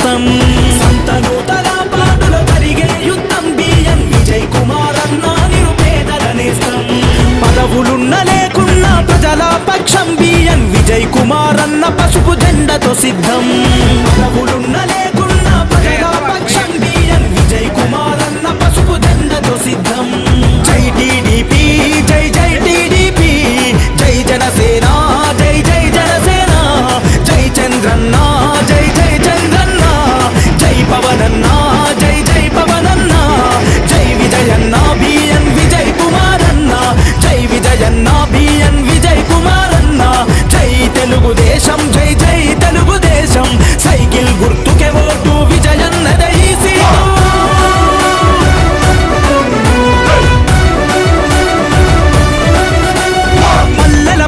నేస్తం. సంతనూతల పాడులో జరిగే యుద్ధం బిఎన్ విజయ్ కుమార్ అన్న నిరుపేదల నేస్తం. పదవులున్న లేకున్నా ప్రజల పక్షం బిఎన్ విజయ్ కుమార్ అన్న పసుపు జెండతో సిద్ధం. పదవులున్న లేకున్నా ప్రజల పక్షం బిఎన్ విజయ్ కుమార్ అన్న పసుపు జెండతో సిద్ధం. జై టీడీపీ జై జై టీడీపీ, జై జనసేన జై జై జనసేన, జై చంద్రన్న జై జై చంద్రన్న, జై పవనన్న జై జై పవనన్న, జై విజయన్న బిఎన్ విజయ్ కుమార్ అన్న, జై విజయన్న బిఎన్ విజయ్ కుమార్ అన్న, జై తెలుగుదేశం జై జై తెలుగుదేశం, సైకిల్ గుర్తుకే ఓటు విజయన్నదే ఈ సీటు.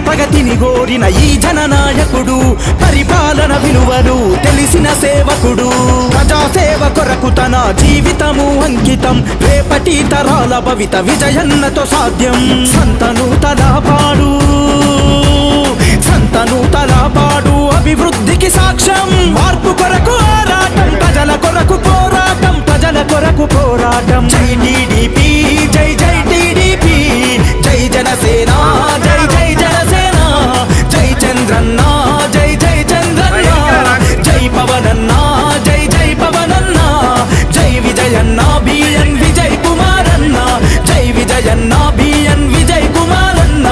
ప్రగతిని గోరిన ఈ జననాయకుడు, పరిపాలన విలువలు తెలిసిన సేవకుడు, ప్రజాసేవ కొరకు తన జీవితము అంకితం, రేపటి తరాల భవిత విజయన్నతో సాధ్యం. సంతనూతల పాడు సంతనూతల పాడు అభివృద్ధికి సాక్ష్యం, మార్పు కొరకు ఆరాటం, ప్రజల కొరకు పోరాటం, ప్రజల కొరకు పోరాటం. జై టీడీపీ జై జై టీడీపీ, జై జనసేన జై జై జనసేన, జై చంద్రన్న జై జై చంద్రన్న, జై పవనన్న జై జై పవనన్న, జై విజయన్న బిఎన్ విజయ్ కుమార్ అన్న, జై విజయన్న బిఎన్ విజయ్ కుమార్ అన్న,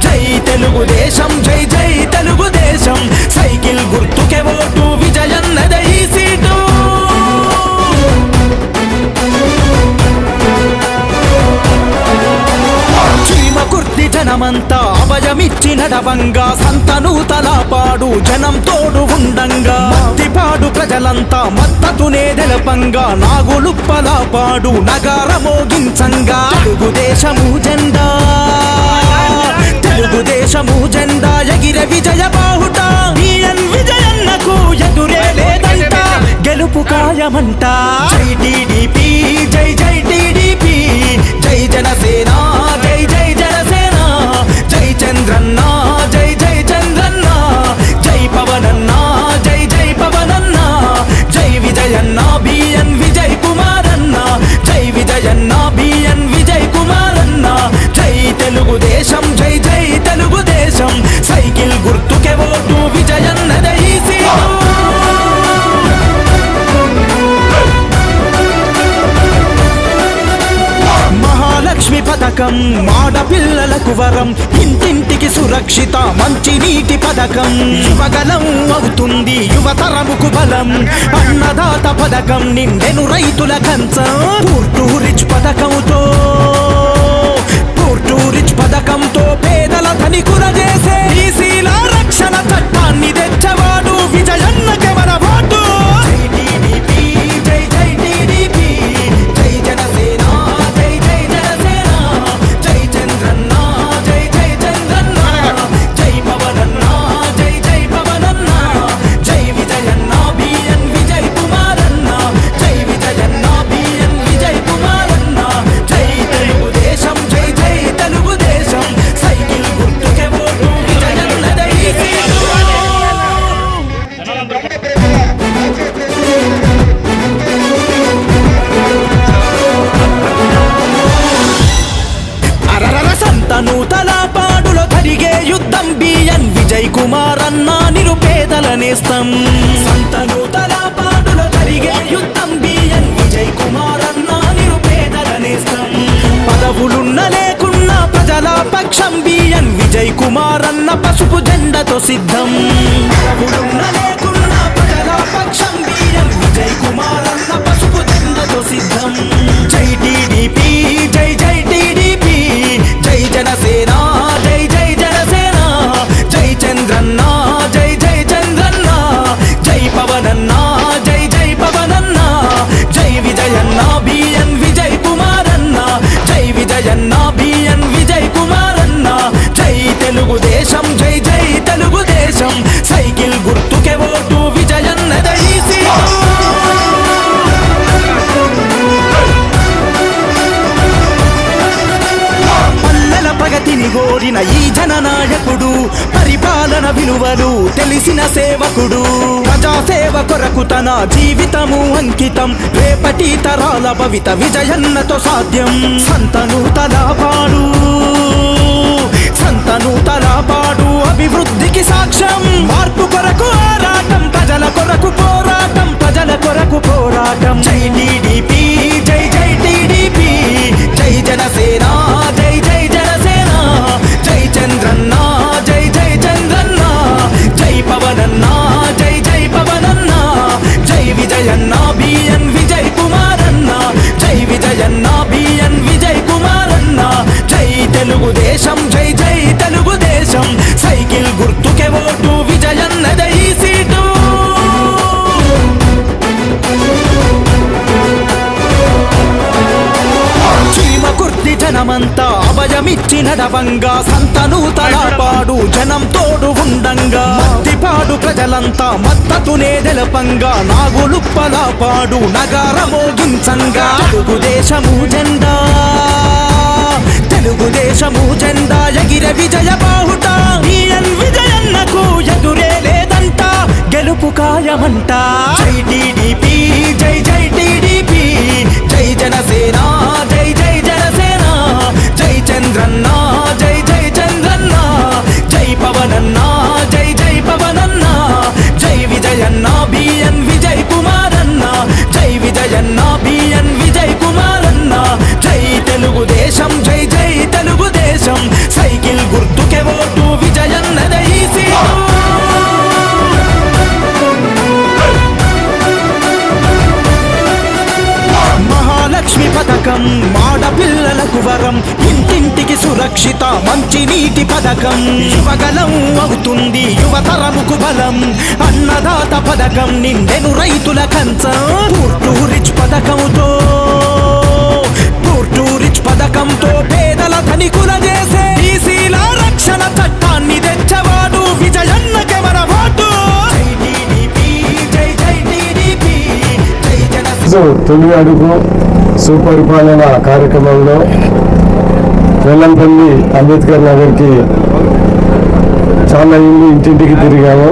జై తెలుగుదేశం జై జై తెలుగుదేశం, సైకిల్ గుర్తుకే ఓటు విజయన్నదే ఈ సీటు. చీమకుర్తి జనమంతా అభయమిచ్చి నడవంగా, సంతనూతల పాడు జనం తోడు ఉండంగా, మత్తిపాడు ప్రజలంతా మద్దతునే తెలపంగా, నాగులుప్పల పాడు నగార మోగించంగా, తెలుగుదేశము జెండా తెలుగుదేశము జెండా ఎగిరే విజయ బాహుట, బిఎన్ విజయన్నకు ఎదురే లేదంట, గెలుపు ఖాయమంట. జై టీడీపీ జై జై టీడీపీ, జై జనసేన జై జై జనసేన, జై చంద్రన్న జై జై చంద్రన్న, జై పవనన్న జై జై పవనన్న, జై విజయన్న బిఎన్ విజయ్ కుమార్ అన్న, జై విజయన్న బిఎన్ విజయ్ కుమార్ అన్న, జై తెలుగుదేశం జై జై తెలుగుదేశం, సైకిల్ గుర్తుకే ఓటు విజయన్నదే ఈ సీటు. మహాలక్ష్మి పథకం ఆడపిల్లలకు వరం, ఇంటింటికి సురక్షిత మంచి నీటి పథకం, యువగలం అవుతుంది యువతరముకు బలం, అన్నదాత పథకం నిండెను రైతుల కంచం, పూర్టు రిచ్ పథకంతో పేదల ధనికుల చేసే బీసీల రక్షణ చట్టాన్ని తెచ్చవాడు విజయన్నకే మన ఓటు. జై టీడీపీ జై జై టీడీపీ, జై జనసేన జై జై జనసేన, జై చంద్రన్న జై జై చంద్రన్న, జై పవనన్న జై జై పవనన్న, జై విజయన్న బిఎన్ విజయ్ కుమార్ అన్న, జై విజయన్న బిఎన్ విజయ్ కుమార్ అన్న, జై తెలుగుదేశం జై జై తెలుగుదేశం, సైకిల్ గుర్తుకే ఓటు విజయన్నదే ఈ సీటు. సంతనూతల పాడులో జరిగే యుద్ధం బిఎన్ విజయ్ కుమార్ అన్న నిరుపేదల నేస్తం. సంతనూతల పాడులో జరిగే యుద్ధం బిఎన్ విజయ్ కుమార్ అన్న నిరుపేదల నేస్తం. పదవులున్న లేకున్నా ప్రజల పక్షం బిఎన్ విజయ్ కుమార్ అన్న పసుపు జెండతో సిద్ధం. పదవులున్న లేకున్నా ప్రజల పక్షం బిఎన్ విజయ్ కుమార్ అన్న పసుపు జెండతో సిద్ధం. జై టీడీపీ జై జై టీడీపీ, జై జనసేన జై జై జనసేన, జై చంద్రన్న జై జై చంద్రన్న, కోరిన ఈ జననాయకుడు, పరిపాలన విలువలు తెలిసిన సేవకుడు. ప్రజాసేవ కొరకు తన జీవితము అంకితం, రేపటి తరాల భవిత విజయన్నతో సాధ్యం. సంతను తలపాడు, సంతను తలపాడు, అభివృద్ధికి సాక్ష్యం. మార్పు కొరకు ఆరాటం, ప్రజల కొరకు పోరాటం, ప్రజల కొరకు పోరాటం. జై టీడీపీ, జై జై టీడీపీ, జై జనసేన, జై జై జనసేన. జై చంద్రన్న, జై జై చంద్రన్న, జై పవనన్న, జై జై పవనన్న. జై విజయన్న బిఎన్ విజయ్ కుమారన్న, జై విజయన్న బిఎన్ విజయ్ కుమారన్న. జై తెలుగుదేశం, జై జై తెలుగుదేశం. సైకిల్ గుర్తుకే ఓటు, విజయన్నదే ఈ సీటు. చీమ కుర్తి జనమంతా అభయమిచ్చి నడవంగా, సంతను తలపాడు జనం తోడు ఉండంగా. మత్తిపాడు ప్రజలంతా మద్దతునే తెలపంగా, నాగులుప్పలపాడు నగారమోగించంగా. తెలుగుదేశము జెండా, తెలుగుదేశము జెండా ఎగిరే విజయ బాహుట. ఈఎన్ విజయన్నకు ఎదురే లేదంట, గెలుపు ఖాయమంట. జై టీడీపీ, జై జై టీడీపీ, జై జనసేన, జై జై జనసేన. జై చంద్రన్న, జై జై చంద్రన్న, జై పవనన్న, జై జై పవనన్న. జై విజయన్న బిఎన్ విజయ్ కుమారన్న, జై విజయన్న బిఎన్ విజయ్ కుమారన్న. జై తెలుగుదేశం, జై జై తెలుగుదేశం. సైకిల్ గుర్తుకే ఓటు, విజయన్నదే ఈ సీటు. మహాలక్ష్మి పథకం మాడపిల్లలకు వరం, ఇంటింటికి సురక్షిత మంచినీటి పథకం. యువగలం అవుతుంది యువతరముకు బలం, అన్నదాత పథకం నిండెను రైతుల కంచం. పూర్టు రిచ్ పథకంతో, పూర్టు రిచ్ పథకంతో పేదల ధనికుల చేసే బీసీల రక్షణ చట్టాన్ని తెచ్చవాడు, విజయన్నకే మన ఓటు. జై టీడీపీ, జై జై టీడీపీ, జై జనసేన. తొలి అడుగు సుపరిపాలన కార్యక్రమంలో వెల్లంపల్లి అంబేద్కర్ నగర్కి చాలా ఇల్లు ఇంటింటికి తిరిగాము.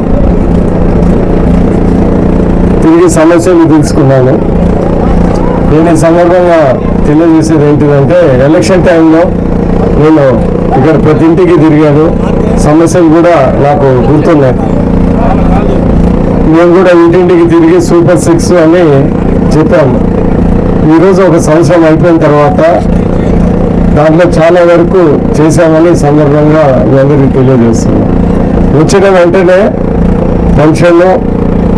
తిరిగి సమస్యలు తెలుసుకున్నాను. నేను ఈ సందర్భంగా తెలియజేసేది ఏంటిదంటే, ఎలక్షన్ టైంలో నేను ఇక్కడ ప్రతి ఇంటికి తిరిగాను. సమస్యలు కూడా నాకు గుర్తున్నాయి. మేము కూడా ఇంటింటికి తిరిగి సూపర్ 6 అని చెప్పాము. ఈరోజు ఒక సంవత్సరం అయిపోయిన తర్వాత దాంట్లో చాలా వరకు చేశామని సందర్భంగా మీ అందరికీ తెలియజేస్తున్నాం. వచ్చిన వెంటనే పెన్షన్లు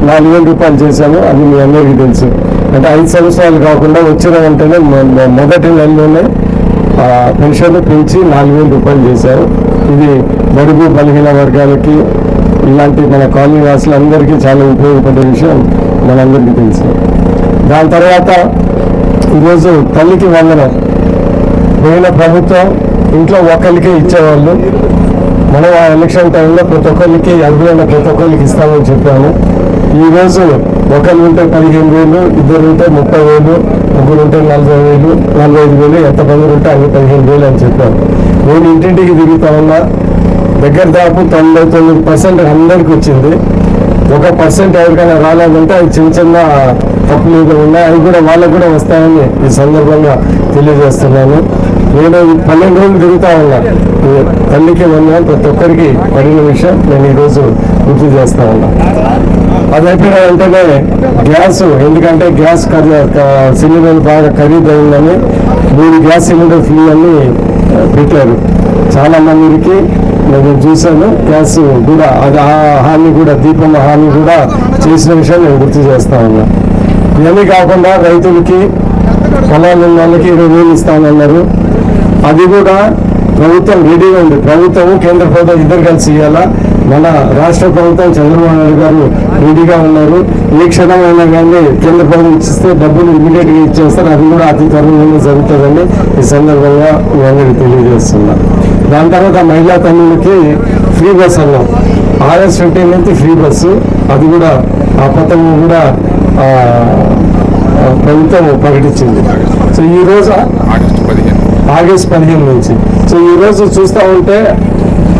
4,000 రూపాయలు చేశాము, అది మీ అందరికీ తెలుసు. అంటే 5 సంవత్సరాలు కాకుండా వచ్చిన వెంటనే మొదటి నెలలోనే పెన్షన్లు పెంచి 4,000 రూపాయలు చేశారు. ఇది బడుగు బలహీన వర్గాలకి, ఇలాంటి మన కాలనీ వాసులందరికీ చాలా ఉపయోగపడే విషయం మనందరికీ తెలుసు. దాని తర్వాత ఈరోజు తల్లికి వందనం. పోయిన ప్రభుత్వం ఇంట్లో ఒకరికే ఇచ్చేవాళ్ళు. మనం ఆ ఎలక్షన్ టైంలో ప్రతి ఒక్కరికి అర్హులైన ప్రతి ఒక్కరికి ఇస్తామని చెప్పాము. ఈరోజు ఒకరు ఉంటే 15,000, ఇద్దరు ఉంటే 30,000, ముగ్గురు ఉంటే 40,000, 45,000, ఎంతమంది ఉంటే అన్ని 15,000 అని చెప్పాము. నేను ఇంటింటికి తిరుగుతా ఉన్నా. దగ్గర దాపు 99% అందరికి వచ్చింది. 1% ఎవరికైనా రాలేదంటే అది చిన్న చిన్న తప్పులు ఏదో ఉన్నాయి, అవి కూడా వాళ్ళకు కూడా వస్తాయని ఈ సందర్భంగా తెలియజేస్తున్నాను. నేను 12 రోజులు తిరుగుతా ఉన్నా. తల్లికి వందనం ప్రతి ఒక్కరికి పడిన విషయం నేను ఈరోజు గుర్తు చేస్తా ఉన్నా. అది అయిపోయిన వెంటనే గ్యాస్, ఎందుకంటే గ్యాస్ సిలిండర్ బాగా ఖరీదైందని 3 గ్యాస్ సిలిండర్ ఫ్రీ అని పెట్టారు. చాలా మందికి నేను చూశాను. గ్యాస్ కూడా అది ఆ హామీ కూడా, దీపం హామీ కూడా చేసిన విషయం నేను గుర్తు చేస్తా ఉన్నా. ఇవన్నీ కాకుండా రైతులకి, పొలాలు ఉన్న వాళ్ళకి 20,000 ఇస్తానన్నారు. అది కూడా ప్రభుత్వం రెడీగా ఉంది. ప్రభుత్వము కేంద్ర ప్రభుత్వం ఇద్దరు కలిసి ఇవ్వాలా. మన రాష్ట్ర ప్రభుత్వం చంద్రబాబు నాయుడు గారు రెడీగా ఉన్నారు. ఏ క్షణమైనా కానీ కేంద్ర ప్రభుత్వం ఇచ్చిస్తే డబ్బులు ఇమీడియట్గా ఇచ్చేస్తారు. అది కూడా అతి త్వరలో జరుగుతుందని ఈ సందర్భంగా మీ అందరికీ తెలియజేస్తున్నా. దాని తర్వాత మహిళా తల్లులకి ఫ్రీ బస్ అన్నాం. August 15 నుంచి ఫ్రీ బస్సు, అది కూడా ఆ పథకం కూడా ప్రభుత్వం ప్రకటించింది. సో ఈ రోజు ఆగస్ట్ 15 నుంచి. సో ఈరోజు చూస్తూ ఉంటే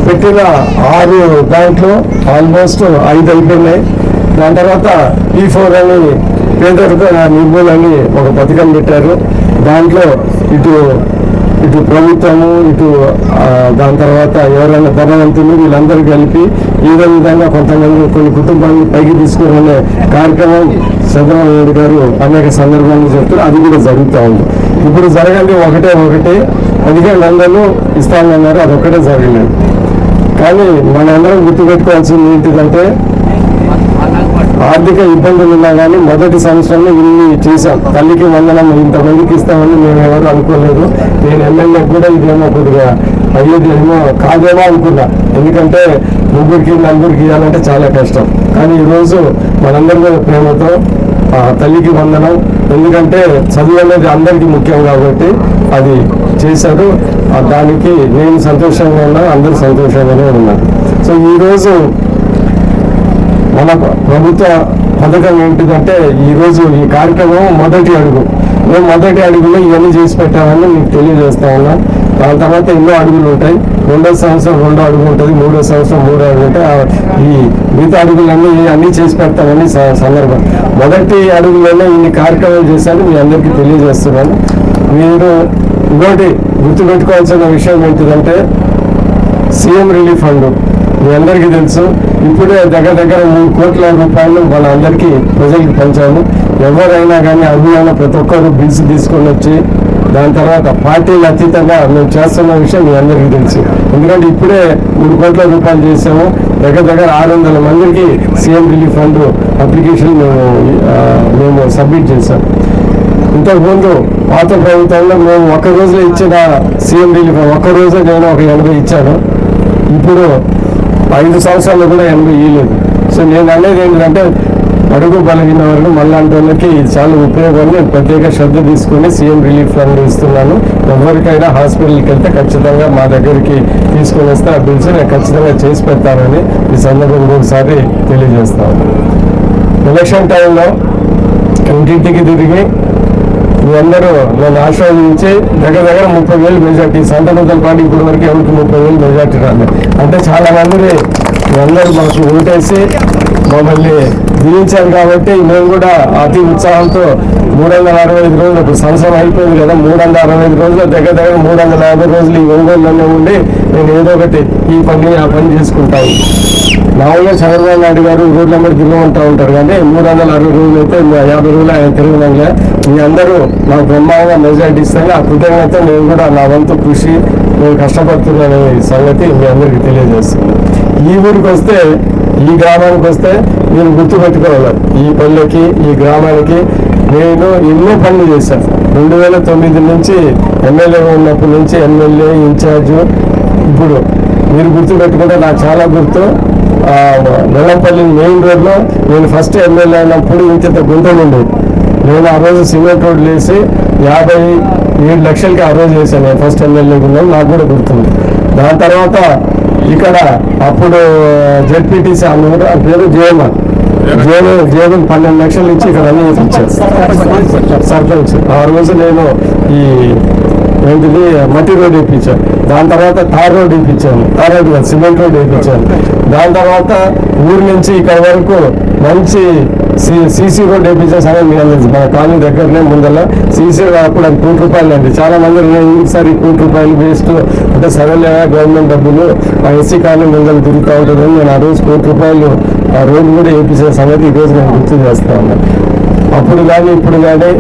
పెట్టిన 6 దాంట్లో ఆల్మోస్ట్ 5 అయిపోయినాయి. దాని తర్వాత P4 అని పేదరిక నిర్మూలని ఒక పథకం పెట్టారు. దాంట్లో ఇటు ప్రభుత్వము దాని తర్వాత ఎవరైనా ధనవంతులు వీళ్ళందరూ కలిపి ఏదో విధంగా కొంతమంది కొన్ని కుటుంబాలను పైకి తీసుకునే కార్యక్రమం చంద్రబాబు నాయుడు గారు అనేక సందర్భాల్లో చెప్తారు. అది కూడా జరుగుతూ ఉంది. ఇప్పుడు జరగండి ఒకటే 1500 ఇస్తామన్నారు, అది ఒక్కటే జరగలేదు. కానీ మనందరం గుర్తుపెట్టుకోవాల్సింది ఏంటిదంటే ఆర్థిక ఇబ్బందులు ఉన్నా కానీ మొదటి సంవత్సరంలో ఇన్ని చేశాం. తల్లికి వందనం ఇంతమందికి ఇస్తామని మేము ఎవరు అనుకోలేదు. నేను ఎమ్మెల్యే కూడా ఇదేమో కొద్దిగా అయ్యేది ఏమో కాదేమో అనుకున్నా. ఎందుకంటే 3 4 ఇవ్వాలంటే చాలా కష్టం. కానీ ఈరోజు మనందరి మీద ప్రేమతో తల్లికి వందనం, ఎందుకంటే చదువు అనేది అందరికీ ముఖ్యం కాబట్టి అది చేశారు. దానికి నేను సంతోషంగా ఉన్నా, అందరూ సంతోషంగానే ఉన్నారు. సో ఈరోజు మన ప్రభుత్వ పథకం ఏంటిదంటే ఈరోజు ఈ కార్యక్రమం మొదటి అడుగు. మేము మొదటి అడుగులో ఇవన్నీ చేసి పెట్టామని మీకు తెలియజేస్తా ఉన్నాం. దాని తర్వాత ఎన్నో అడుగులు ఉంటాయి. 2వ సంవత్సరం 2వ అడుగు ఉంటుంది, 3వ సంవత్సరం 3వ అడుగు ఉంటాయి. ఈ మిగతా అడుగులన్నీ అన్నీ చేసి పెడతామని సందర్భం. మొదటి అడుగులోనే ఇన్ని కార్యక్రమాలు చేశాను మీ అందరికీ తెలియజేస్తున్నాను. మీరు ఇంకోటి గుర్తుపెట్టుకోవాల్సిన విషయం ఏంటిదంటే సీఎం రిలీఫ్ ఫండ్ మీ అందరికీ తెలుసు. ఇప్పుడే దగ్గర 3 కోట్ల రూపాయలు మన అందరికీ ప్రజలకు పంచాము. ఎవరైనా కానీ అభిమాన ప్రతి ఒక్కరు బిల్స్ తీసుకొని వచ్చి దాని తర్వాత పార్టీలు అతీతంగా మేము చేస్తున్న విషయం మీ అందరికీ తెలుసు. ఎందుకంటే ఇప్పుడే 3 కోట్ల రూపాయలు చేసాము. దగ్గర 600 మందికి సీఎం రిలీఫ్ ఫండ్ అప్లికేషన్ మేము సబ్మిట్ చేశాం. ఇంతకుముందు పాత ప్రభుత్వంలో మేము ఒక్క రోజులో ఇచ్చిన సీఎం రిలీఫ్ ఒక్క రోజే నేను ఒక 80 ఇచ్చాను. ఇప్పుడు 5 సంవత్సరాలు కూడా 80 ఇవ్వలేదు. సో నేను అనేది ఏంటంటే అడుగు బలహీన వరకు మళ్ళాంటి వాళ్ళకి ఇది చాలా ఉపయోగం. నేను ప్రత్యేక శ్రద్ధ తీసుకుని సీఎం రిలీఫ్ ఫండ్ ఇస్తున్నాను. ఎవరికైనా హాస్పిటల్కి వెళ్తే ఖచ్చితంగా మా దగ్గరికి తీసుకొని వస్తే ఆ బిల్స్ నేను ఖచ్చితంగా చేసి పెడతానని ఈ సందర్భంగా ఒకసారి తెలియజేస్తాను. ఎలక్షన్ టైంలో ఇంటింటికి తిరిగి మీ అందరూ నన్ను ఆశీర్వదించి దగ్గర 30,000 మెజార్టీ సంతమంతల పాటు ఇప్పటి వరకు ఎవరికి 30,000 మెజార్టీ రాలేదు. అంటే చాలా మంది అందరూ మాకు ఓటేసి మమ్మల్ని దీవించారు కాబట్టి మేము కూడా అతి ఉత్సాహంతో 365 రోజులు ఇప్పుడు సంవత్సరం అయిపోయింది కదా, 365 రోజులు దగ్గర 350 రోజులు ఈ ఒంగోలులోనే ఉండి నేను ఏదో ఒకటి ఈ పని ఆ పని చేసుకుంటాను. మామూలుగా చంద్రబాబు నాయుడు గారు రోడ్ల మీద తిరుగుతూ ఉంటారు కానీ 360 రోజులు అయితే 50 రోజులు ఆయన తిరగడంలే. మీ అందరూ నాకు బ్రహ్మాండంగా మెజార్టీ ఇస్తాను. ఆ కృతజ్ఞత నేను కూడా నా వంతు కృషి నేను కష్టపడుతున్నానే సంగతి మీ అందరికీ తెలియజేస్తున్నాను. ఈ ఊరికి వస్తే ఈ గ్రామానికి వస్తే నేను గుర్తుపెట్టుకోవాలి. ఈ పల్లెకి ఈ గ్రామానికి నేను ఎన్నో పనులు చేశాను. 2009 నుంచి ఎమ్మెల్యేగా ఉన్నప్పటి నుంచి ఎమ్మెల్యే ఇన్ఛార్జ్. ఇప్పుడు మీరు గుర్తుపెట్టుకుంటే నాకు చాలా గుర్తు. వెల్లంపల్లి మెయిన్ రోడ్లో నేను ఫస్ట్ ఎమ్మెల్యే అయినప్పుడు ఇంత గుంటలు ఉండేది. నేను ఆ రోజు సిమెంట్ రోడ్లు వేసి 57 లక్షలకి ఆ రోజు వేసాను. నేను ఫస్ట్ ఎమ్మెల్యేగా ఉన్నాను, నాకు కూడా గుర్తుంది. దాని తర్వాత ఇక్కడ అప్పుడు జెడ్పీటీసీ అన్నారు, ఆ పేరు జేఎంఆర్ జేఎం 12 లక్షలు ఇచ్చి ఇక్కడ అన్ని ఇచ్చారు సర్పంచ్. ఆ రోజు నేను ఈ ఏంటిది మట్టి రోడ్ వేయించాను. దాని తర్వాత తార్ రోడ్ వేయించాను. తార్ రోడ్ కాదు, సిమెంట్ రోడ్ వేయించాను. దాని తర్వాత ఊరి నుంచి ఇక్కడ వరకు మంచి సీసీ రోడ్ వేయించే సమయం మీకు మన కాలనీ దగ్గరనే ముందర సీసీ అప్పుడు అది ₹1,00,000 అండి. చాలా మంది ఈసారి ₹1,00,000 వేస్ట్ అంటే సరేలే గవర్నమెంట్ డబ్బులు ఆ ఎస్సీ కాలనీ ముందర తిరుగుతూ ఉంటుందని నేను ఆ రోజు ₹1,00,000 ఆ రోడ్డు కూడా వేయించే సంగతి ఈరోజు నేను గుర్తు చేస్తా ఉన్నాను. అప్పుడు కానీ ఇప్పుడు కానీ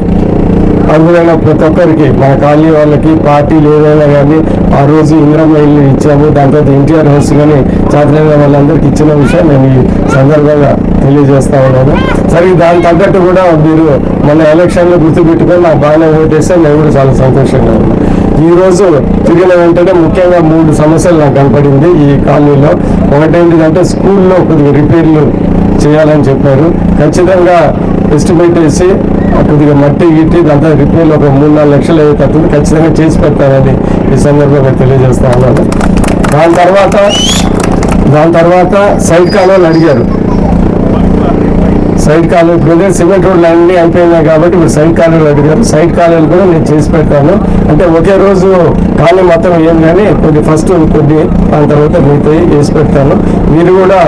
అర్హులైన ప్రతి ఒక్కరికి మన కాలనీ వాళ్ళకి పార్టీలు ఏదైనా కానీ ఆ రోజు ఇందిరమ్మ ఇల్లు ఇచ్చాము. దాని తర్వాత ఎన్టీఆర్ హౌస్ కానీ చాతరైన వాళ్ళందరికీ ఇచ్చిన విషయం నేను ఈ సందర్భంగా తెలియజేస్తా ఉన్నాను. సరే దాని తగ్గట్టు కూడా మీరు మన ఎలక్షన్లో గుర్తుపెట్టుకొని నాకు బాగానే ఓటేస్తే నేను కూడా చాలా సంతోషంగా ఉన్నాను. ఈ రోజు తిరిగిన వెంటనే ముఖ్యంగా 3 సమస్యలు నాకు కనపడింది ఈ కాలనీలో. ఒకటేంటిదంటే స్కూల్లో కొద్దిగా రిపేర్లు చేయాలని చెప్పారు. ఖచ్చితంగా ఎస్టిమేట్ వేసి కొద్దిగా మట్టి గిట్టి దాంతో రిపేర్లు ఒక 3-4 లక్షలు అయ్యేటట్టు ఖచ్చితంగా చేసి పెడతానని ఈ సందర్భంగా తెలియజేస్తా ఉన్నాను. దాని తర్వాత సైడ్ కాలువలు అడిగారు. సైడ్ కాలువ ఇప్పుడు సిమెంట్ రోడ్లు అన్నీ అయిపోయినాయి కాబట్టి ఇప్పుడు సైడ్ కాలువలు అడిగారు. సైడ్ కాలువలు కూడా నేను చేసి పెడతాను. అంటే ఒకే రోజు కాలువ మొత్తం ఏం కానీ కొద్ది ఫస్ట్ కొద్ది దాని తర్వాత మిగతా వేసి పెడతాను. మీరు కూడా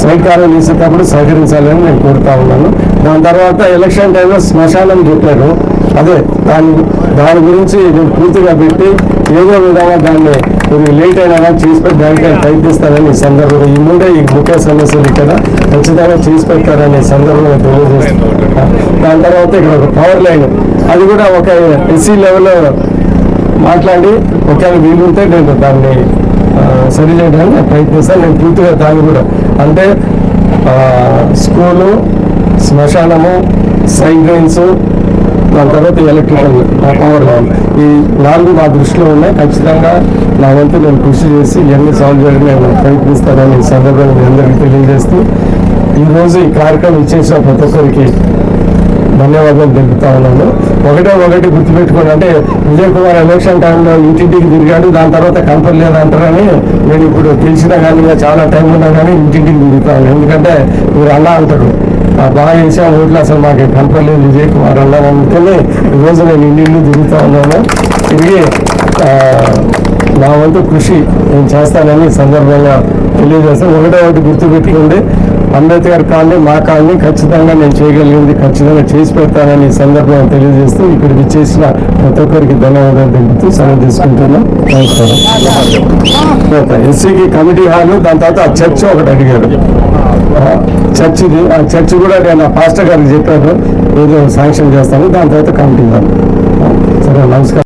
సైడ్ కాలువలు వేసేటప్పుడు సహకరించాలని నేను కోరుతా ఉన్నాను. దాని తర్వాత ఎలక్షన్ టైంలో శ్మశానం చెప్పారు. అదే దాని గురించి నేను పూర్తిగా పెట్టి ఏదో విధంగా దాన్ని కొన్ని లేట్ అయినా కానీ చేసి పెట్టి దానికి ప్రయత్నిస్తానని ఈ సందర్భంగా ఈ ముందే ఈ ముఖ్య సమస్యలు ఇక్కడ ఖచ్చితంగా చేసి పెట్టారనే సందర్భంగా తెలియజేస్తాను. దాని తర్వాత ఇక్కడ ఒక పవర్ లైన్ అది కూడా ఒక ఎస్సీ లెవెల్లో మాట్లాడి ఒకవేళ వీలుంటే నేను దాన్ని సరి చేయడానికి ప్రయత్నిస్తాను. నేను పూర్తిగా దాన్ని కూడా అంటే స్కూలు, శ్మశానము, సైడ్ డ్రైన్స్, దాని తర్వాత ఎలక్ట్రికల్ పవర్ లైన్ ఈ 4 మా దృష్టిలో ఉన్నాయి. ఖచ్చితంగా నా వంతు నేను కృషి చేసి ఇవన్నీ సాల్వ్ చేయడానికి నేను ప్రయత్నిస్తానని ఈ సందర్భంగా మీ అందరికీ తెలియజేస్తూ ఈరోజు ఈ కార్యక్రమం ఇచ్చేసిన ప్రతి ఒక్కరికి ధన్యవాదాలు తెలుపుతా ఉన్నాను. ఒకటి గుర్తుపెట్టుకోండి, అంటే విజయ్ కుమార్ ఎలక్షన్ టైంలో ఇంటింటికి తిరిగాడు, దాని తర్వాత కనపడలేదంటారని నేను ఇప్పుడు తెలిసినా కానీ చాలా టైం ఉన్నా కానీ ఇంటింటికి తిరుగుతాను. ఎందుకంటే మీరు అన్నా అంటారు బాగా చేసాం ఓట్లు అసలు మాకు కనపడలేదు విజయ్ కుమార్ అన్నా అందుకని ఈరోజు నేను ఇంటింటికి తిరుగుతా ఉన్నాను. తిరిగి నా వంతు కృషి నేను చేస్తానని సందర్భంగా తెలియజేస్తాను. ఒకటి గుర్తుపెట్టుకోండి, అంబేద్కర్ కాలనీ మా కాలనీ ఖచ్చితంగా నేను చేయగలిగింది ఖచ్చితంగా చేసి పెడతానని ఈ సందర్భంగా తెలియజేస్తూ ఇక్కడికి చేసిన ప్రతి ఒక్కరికి ధన్యవాదాలు తెలుపుతూ సెలవు తీసుకుంటున్నాం. నమస్కారం. ఎస్సీకి కమిటీ హాలు, దాని తర్వాత ఆ చర్చ్ ఒకటి అడిగారు. చర్చిది ఆ చర్చ్ కూడా నేను పాస్టర్ గారికి చెప్పాను ఏదో శాంక్షన్ చేస్తాను. దాని తర్వాత కమిటీ హాల్. సరే, నమస్కారం.